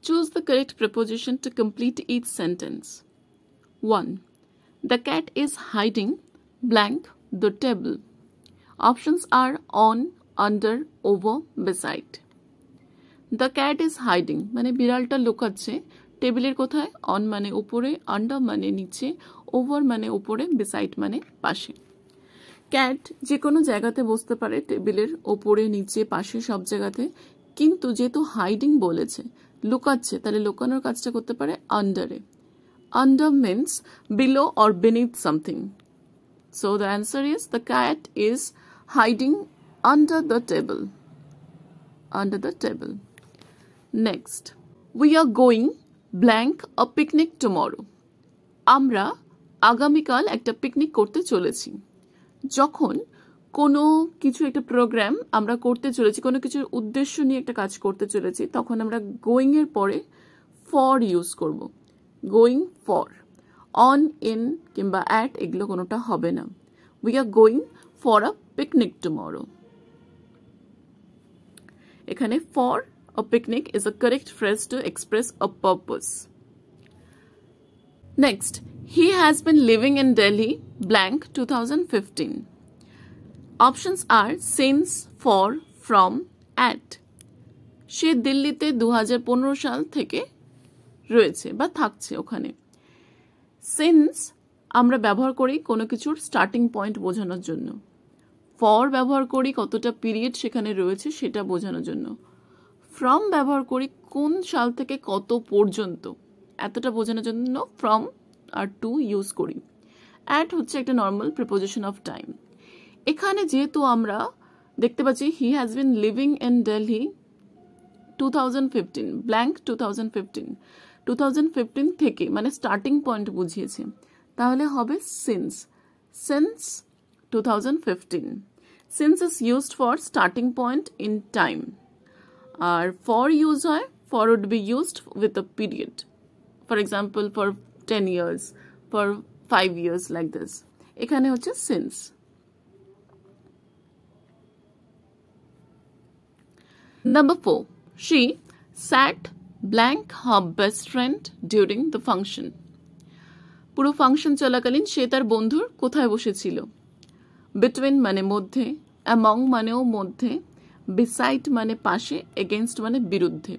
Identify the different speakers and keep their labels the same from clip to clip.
Speaker 1: Choose the correct preposition to complete each sentence. 1. The cat is hiding blank the table. Options are on, under, over, beside. The cat is hiding মানে বিড়ালটা লুকাচ্ছে টেবিলের কোথায়? on মানে উপরে, under মানে নিচে, over মানে উপরে, beside মানে পাশে। ক্যাট যে কোনো জায়গাতে বসতে পারে, টেবিলের ওপরে, নিচে, পাশে, সব জায়গাতে। কিন্তু যেহেতু হাইডিং বলেছে, লুকাচ্ছে, তাহলে লুকানোর কাজটা করতে পারে আন্ডারে। Under means below or beneath something. So the answer is the cat is hiding under the table. Under the table. Next. We are going blank a picnic tomorrow. আমরা আগামীকাল একটা পিকনিক করতে চলেছি। যখন কোনো কিছু একটা প্রোগ্রাম আমরা করতে চলেছি, কোনো কিছুর উদ্দেশ্য নিয়ে একটা কাজ করতে চলেছি, তখন আমরা গোয়িং এর পরে ফর ইউজ করব। Going for. অন, ইন কিংবা অ্যাট এগুলো কোনোটা হবে না। We are going for a picnic tomorrow. এখানে for a picnic is a correct phrase to express a purpose. Next, he has been living in Delhi blank 2015. Options are since, for, from, at. সে দিল্লিতে 2015 সাল থেকে রয়েছে বা থাকছে ওখানে। Since আমরা ব্যবহার করি কোনো কিছুর স্টার্টিং পয়েন্ট বোঝানোর জন্য। ফর ব্যবহার করি কতটা পিরিয়ড সেখানে রয়েছে সেটা বোঝানোর জন্য। ফ্রম ব্যবহার করি কোন সাল থেকে কত পর্যন্ত, এতটা বোঝানোর জন্য ফ্রম আর টু ইউজ করি। অ্যাট হচ্ছে একটা নর্মাল প্রিপোজিশন অফ টাইম। এখানে যেহেতু আমরা দেখতে পাচ্ছি he has been living in Delhi 2015 blank 2015 থেকে মানে স্টার্টিং পয়েন্ট বুঝিয়েছে, তাহলে হবে since. Since 2015. Since is used for starting point in time. আর ফর ইউজ হয়, for would be used with a period, for example for 10 years, for 5 years, like this. এখানে হচ্ছে since. Number 4. She sat blank her best friend during the function. পুরো function চলাকালীন সে তার বন্ধুর কোথায় বসেছিল? Between মানে মধ্যে, among মানেও মধ্যে, beside মানে পাশে, against মানে বিরুদ্ধে।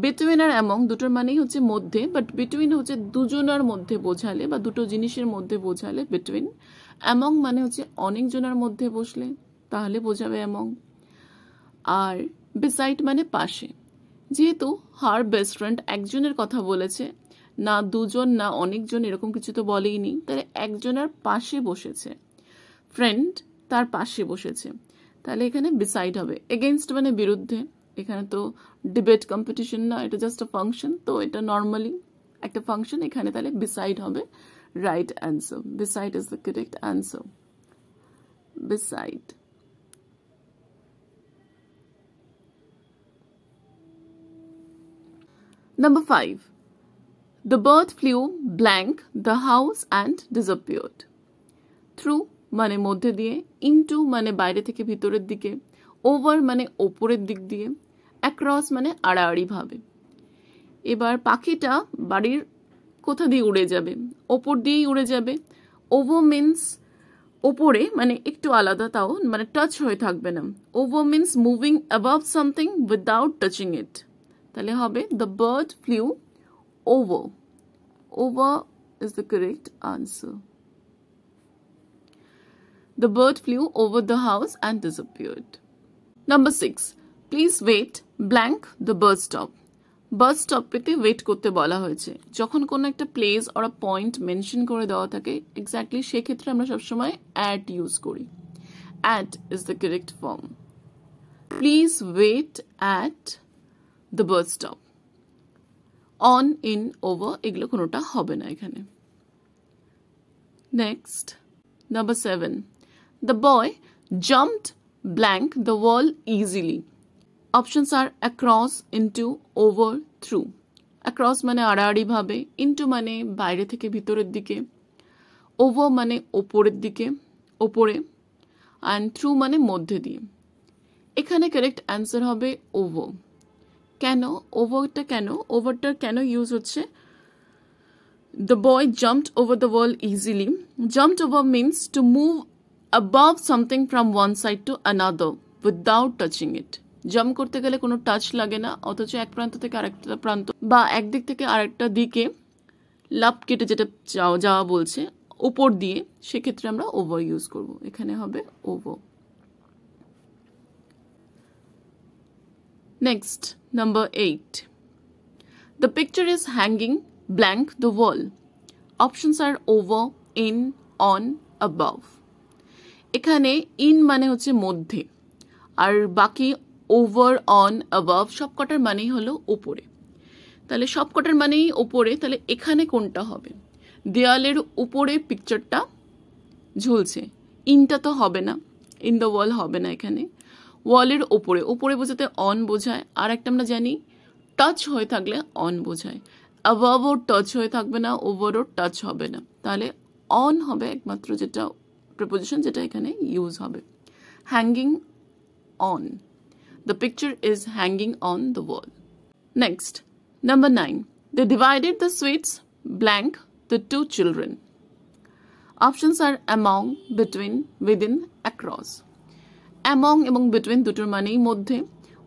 Speaker 1: বিটুইন আর অ্যামং দুটোর মানেই হচ্ছে মধ্যে, বাট বিটুইন হচ্ছে দুজনের মধ্যে বোঝালে বা দুটো জিনিসের মধ্যে বোঝালে বিটুইন। অ্যামং মানে হচ্ছে অনেকজনের মধ্যে বসলে, তাহলে বোঝাবে অ্যামং। আর বিসাইড মানে পাশে। যেহেতু হার বেস্ট ফ্রেন্ড একজনের কথা বলেছে, না দুজন না অনেকজন এরকম কিছু তো বলেইনি, তাহলে একজনের পাশে বসেছে, ফ্রেন্ড তার পাশে বসেছে, তাহলে এখানে বিসাইড হবে। এগেনস্ট মানে বিরুদ্ধে, এখানে তো ডিবেট কম্পিটিশন না, এটা জাস্ট আ ফাংশন, তো এটা নর্মালি একটা ফাংশন, এখানে তাহলে বিসাইড হবে right answer. Beside is the correct answer. Beside. Number 5. The bird flew blank the house and disappeared. Through মানে মধ্যে দিয়ে, into মানে বাইরে থেকে ভিতরের দিকে, over মানে ওপরের দিক দিয়ে, across মানে আড়াআড়ি ভাবে। এবার পাখিটা বাড়ির কোথা দিয়ে উড়ে যাবে? ওপর দিয়েই উড়ে যাবে। over means ওপরে মানে একটু আলাদা, তাও মানে টাচ হয়ে থাকবে না। over means moving above something without touching it. তাহলে হবে the bird flew over. Over is the correct answer. The bird flew over the house and disappeared. Number 6. Please wait blank the bus stop. Bus stop পেতে wait করতে বলা হয়েছে। যখন কোনো একটা place or a point mention করে দেওয়া থাকে এক্স্যাক্টলি সেক্ষেত্রে আমরা সবসময় at ইউজ করি। At is the correct form. Please wait at the bus stop. On, in, over এগুলো কোনোটা হবে না এখানে। Next, number 7. The boy jumped blank the wall easily. Options are across, into, over, through. Across মানে আড়াআড়ি ভাবে, into মানে বাইরে থেকে ভিতরের দিকে, over মানে ওপরের দিকে, ওপরে, and through মানে মধ্যে দিয়ে। এখানে কারেক্ট অ্যান্সার হবে over. কেন ওভারটা কেন ওভারটার কেন ইউজ হচ্ছে The boy jumped over the wall easily. Jumped over means to move above something from one side to another without touching it. Jump করতে গেলে কোনো টাচ লাগে না, অথচ এক প্রান্ত থেকে আরেকটা প্রান্ত বা একদিক থেকে আরেকটা দিকে লাফ কেটে যেটা যাওয়া বলছে উপর দিয়ে, সেক্ষেত্রে আমরা ওভার ইউজ করব। এখানে হবে over. Next, number 8. The picture is hanging blank the wall. Options are over, in, on, above. এখানে in মানে হচ্ছে মধ্যে, আর বাকি over, on, above সবকটার মানেই হলো উপরে। তাহলে সবকটার মানেই উপরে, তাহলে এখানে কোনটা হবে? দেয়ালের উপরে পিকচারটা ঝুলছে, ইনটা তো হবে না, ইন দ্য ওয়াল হবে না এখানে। ওয়ালের উপরে, উপরে বোঝাতে অন বোঝায়। আর একটা আমরা জানি টাচ হয়ে থাকলে অন বোঝায়। অ্যাবাভও টাচ হয়ে থাকবে না, ওভারও টাচ হবে না, তাহলে অন হবে একমাত্র যেটা প্রিপোজিশন যেটা এখানে ইউজ হবে। Hanging on, the picture is hanging on the wall. Next, number 9. They divided the sweets blank the two children. Options are among, between, within, across. Among এবং between দুটোর মানেই মধ্যে,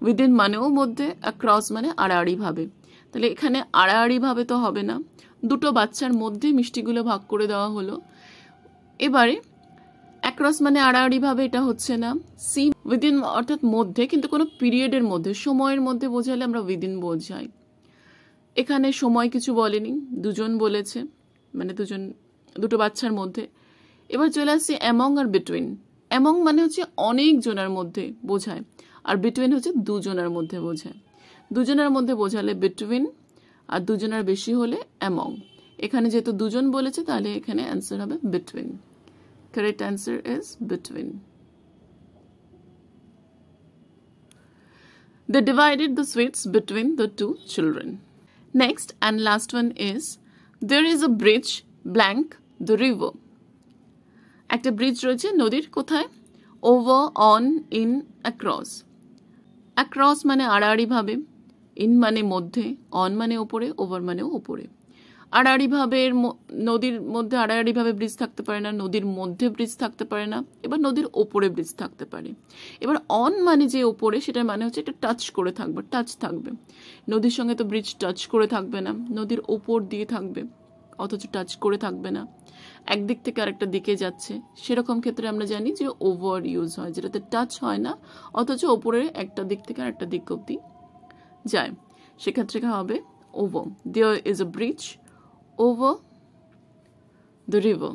Speaker 1: within মানেও মধ্যে, across মানে আড়াআড়ি ভাবে। তাহলে এখানে আড়াআড়ি ভাবে তো হবে না, দুটো বাচ্চার মধ্যে মিষ্টিগুলো ভাগ করে দেওয়া হলো। এবারে অ্যাক্রস মানে আড়াআড়ি ভাবে, এটা হচ্ছে না। সি, উইদিন অর্থাৎ মধ্যে, কিন্তু কোনো পিরিয়ডের মধ্যে, সময়ের মধ্যে বোঝালে আমরা উইদিন বোঝাই। এখানে সময় কিছু বলেনি, দুজন বলেছে, মানে দুটো বাচ্চার মধ্যে। এবার চলে আসছি অ্যামং আর বিটুইন। অ্যামং মানে হচ্ছে অনেক জনের মধ্যে বোঝায়, আর বিটুইন হচ্ছে দুজনের মধ্যে বোঝায়। দুজনের মধ্যে বোঝালে বিটুইন, আর দুজনের বেশি হলে অ্যামং। এখানে যেহেতু দুজন বলেছে, তাহলে এখানে অ্যান্সার হবে between. Correct answer is between. They divided the sweets between the two children. Next and last one is, there is a bridge blank the river. একটা ব্রিজ রয়েছে নদীর কোথায়? Over, on, in, across. Across মানে আড়াআড়ি ভাবে, in মানে মধ্যে, on মানে উপরে, over মানেও উপরে। আড়াআড়ি ভাবে নদীর মধ্যে আড়াআড়ি ভাবে ব্রিজ থাকতে পারে না, নদীর মধ্যে ব্রিজ থাকতে পারে না, এবার নদীর ওপরে ব্রিজ থাকতে পারে। এবার অন মানে যে ওপরে, সেটার মানে হচ্ছে এটা টাচ করে থাকবে, টাচ থাকবে। নদীর সঙ্গে তো ব্রিজ টাচ করে থাকবে না, নদীর ওপর দিয়ে থাকবে, অথচ টাচ করে থাকবে না, একদিক থেকে আরেকটা দিকে যাচ্ছে। সেরকম ক্ষেত্রে আমরা জানি যে ওভার ইউজ হয়, যেটাতে টাচ হয় না অথচ ওপরে একটা দিক থেকে আরেকটা দিক অব্দি যায়, সেক্ষেত্রে হবে over. There is a bridge over the river.